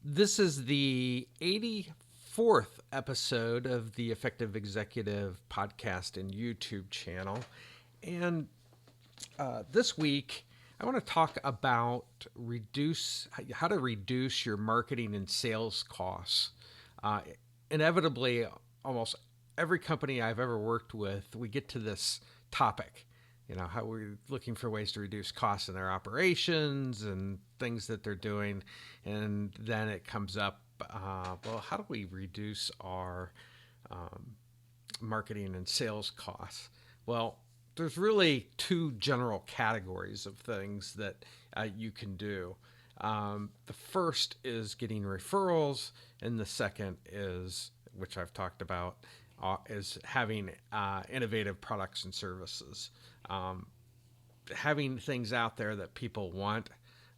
This is the 84th episode of the Effective Executive podcast and YouTube channel. And this week, I want to talk about how to reduce your marketing and sales costs. Uh, Inevitably, almost every company I've ever worked with, we get to this topic. How we're looking for ways to reduce costs in their operations and things that they're doing. And then it comes up, well, how do we reduce our um, marketing and sales costs? Well, there's really two general categories of things that you can do. The first is getting referrals, and the second is, which I've talked about, is having innovative products and services. Um, Having things out there that people want,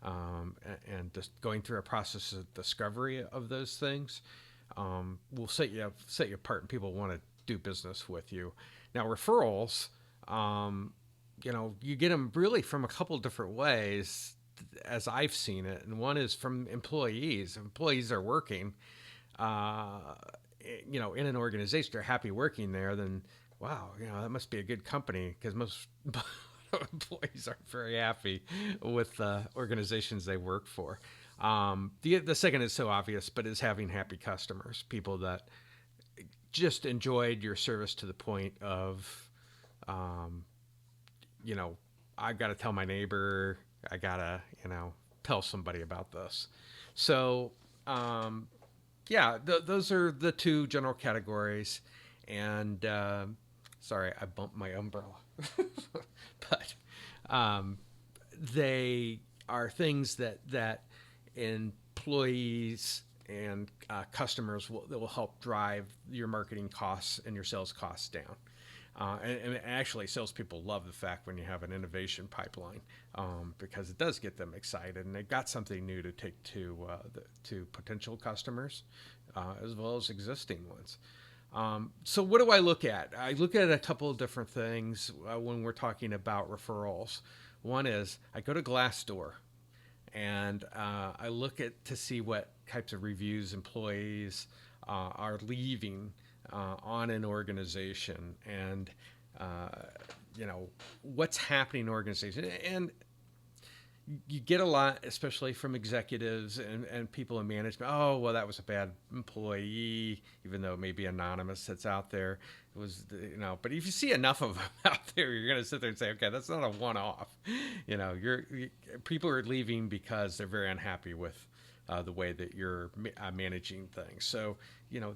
and just going through a process of discovery of those things will set you apart, and people want to do business with you. Now, referrals, you get them really from a couple different ways, as I've seen it, and one is from employees. Employees are working, uh, in an organization, they're happy working there. Then, wow, that must be a good company because most employees aren't very happy with the organizations they work for. The second is so obvious, but is having happy customers, people that just enjoyed your service to the point of, um, you know, I've got to tell my neighbor, I got to, tell somebody about this. So, um, yeah, those are the two general categories. And sorry, I bumped my umbrella. But um, they are things that employees and customers that will help drive your marketing costs and your sales costs down. And actually, salespeople love the fact when you have an innovation pipeline, because it does get them excited, and they've got something new to take to potential customers, as well as existing ones. So what do I look at? I look at a couple of different things when we're talking about referrals. One is I go to Glassdoor, and I look at to see what types of reviews employees are leaving on an organization, and uh, what's happening in organization. And you get a lot, especially from executives and people in management. Oh, well, that was a bad employee, even though it may be anonymous that's out there. It was, but if you see enough of them out there, you're going to sit there and say, okay, that's not a one-off. People are leaving because they're very unhappy with the way that you're managing things. So,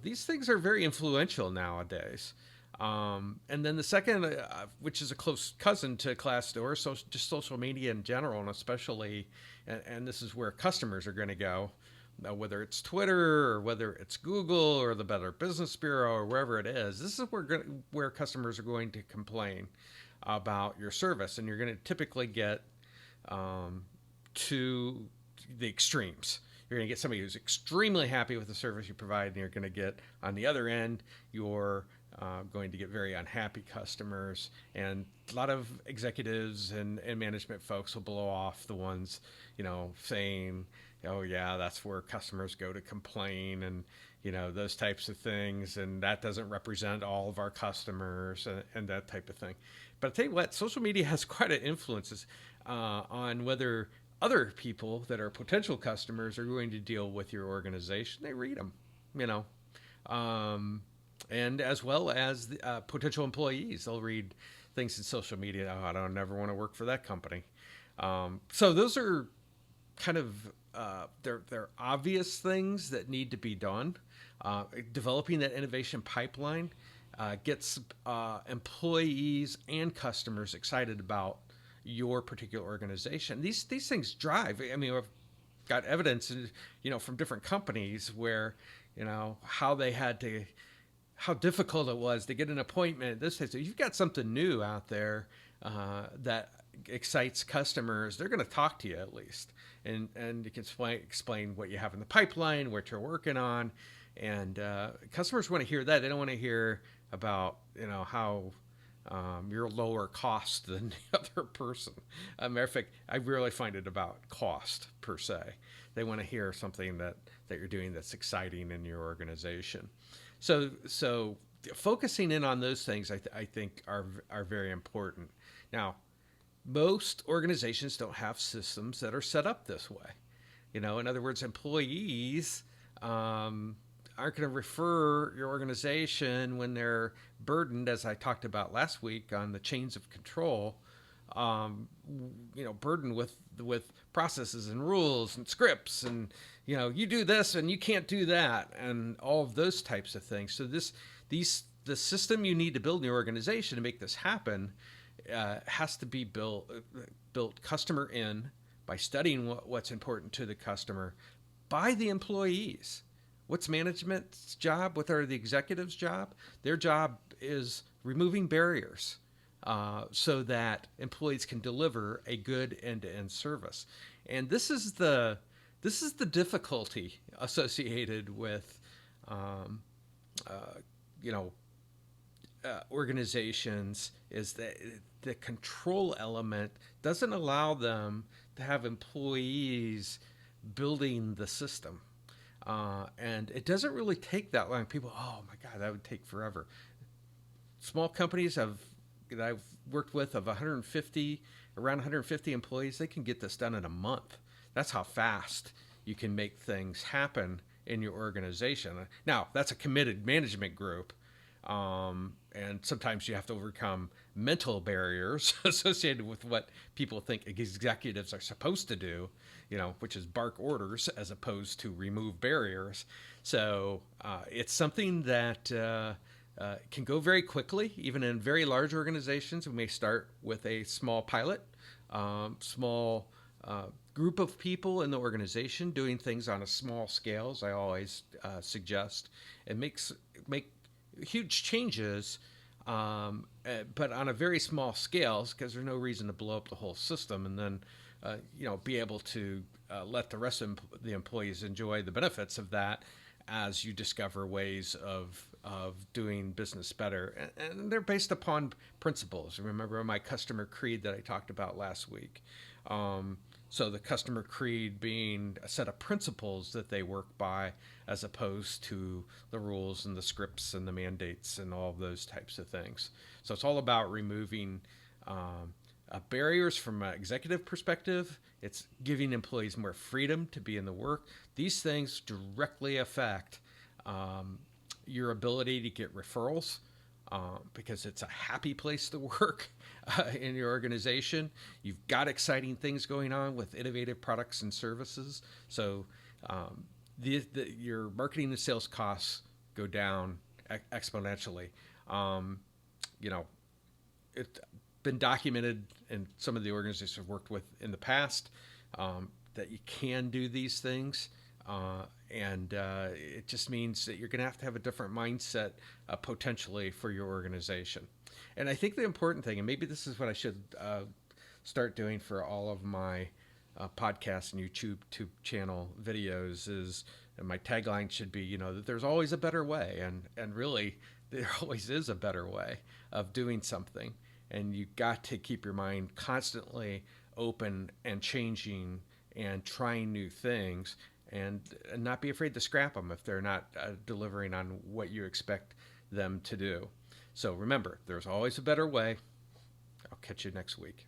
these things are very influential nowadays. And then the second, which is a close cousin to Glassdoor, so just social media in general, and especially, and this is where customers are going to go, whether it's Twitter or whether it's Google or the Better Business Bureau or wherever it is. This is where customers are going to complain about your service, and you're going to typically get to the extremes. You're going to get somebody who's extremely happy with the service you provide, and you're going to get, on the other end, you're going to get very unhappy customers. And a lot of executives and management folks will blow off the ones, saying, oh, yeah, that's where customers go to complain, and, those types of things. And that doesn't represent all of our customers, and that type of thing. But I tell you what, social media has quite an influence on whether other people that are potential customers are going to deal with your organization. They read them, you know, and as well as the, potential employees. They'll read things in social media. Oh, I don't never want to work for that company. So those are kind of they're obvious things that need to be done. Developing that innovation pipeline gets employees and customers excited about your particular organization. These things drive. I mean, I've got evidence, from different companies where, how they had to, how difficult it was to get an appointment. So you've got something new out there that excites customers. They're going to talk to you at least, and you can explain what you have in the pipeline, what you're working on, and customers want to hear that. They don't want to hear about how you're lower cost than the other person. Matter of fact, I really find it about cost per se. They want to hear something that you're doing that's exciting in your organization. So focusing in on those things, I think are very important. Now, most organizations don't have systems that are set up this way. In other words, employees aren't going to refer your organization when they're burdened, as I talked about last week on the chains of control, burdened with processes and rules and scripts and, you do this and you can't do that and all of those types of things. So the system you need to build in your organization to make this happen has to be built customer in by studying what's important to the customer by the employees. What's management's job? What are the executives' job? Their job is removing barriers so that employees can deliver a good end-to-end service. And this is the difficulty associated with organizations, is that the control element doesn't allow them to have employees building the system. And it doesn't really take that long. People, oh my God, that would take forever. Small companies that I've worked with of around 150 employees, they can get this done in a month. That's how fast you can make things happen in your organization. Now, that's a committed management group. And sometimes you have to overcome mental barriers associated with what people think executives are supposed to do, which is bark orders as opposed to remove barriers. So it's something that can go very quickly, even in very large organizations. We may start with a small pilot, small group of people in the organization doing things on a small scale, as I always suggest, and make huge changes, but on a very small scale, because there's no reason to blow up the whole system and then be able to let the rest of the employees enjoy the benefits of that as you discover ways of doing business better. And they're based upon principles. Remember my customer creed that I talked about last week. So the customer creed being a set of principles that they work by, as opposed to the rules and the scripts and the mandates and all of those types of things. So it's all about removing barriers from an executive perspective. It's giving employees more freedom to be in the work. These things directly affect your ability to get referrals, because it's a happy place to work in your organization. You've got exciting things going on with innovative products and services. So your marketing and sales costs go down exponentially. It's been documented in some of the organizations I've worked with in the past that you can do these things. And it just means that you're going to have a different mindset potentially for your organization. And I think the important thing, and maybe this is what I should start doing for all of my podcasts and YouTube channel videos, is, and my tagline should be, that there's always a better way. And really, there always is a better way of doing something. And you've got to keep your mind constantly open and changing and trying new things, and not be afraid to scrap them if they're not delivering on what you expect them to do. So remember, there's always a better way. I'll catch you next week.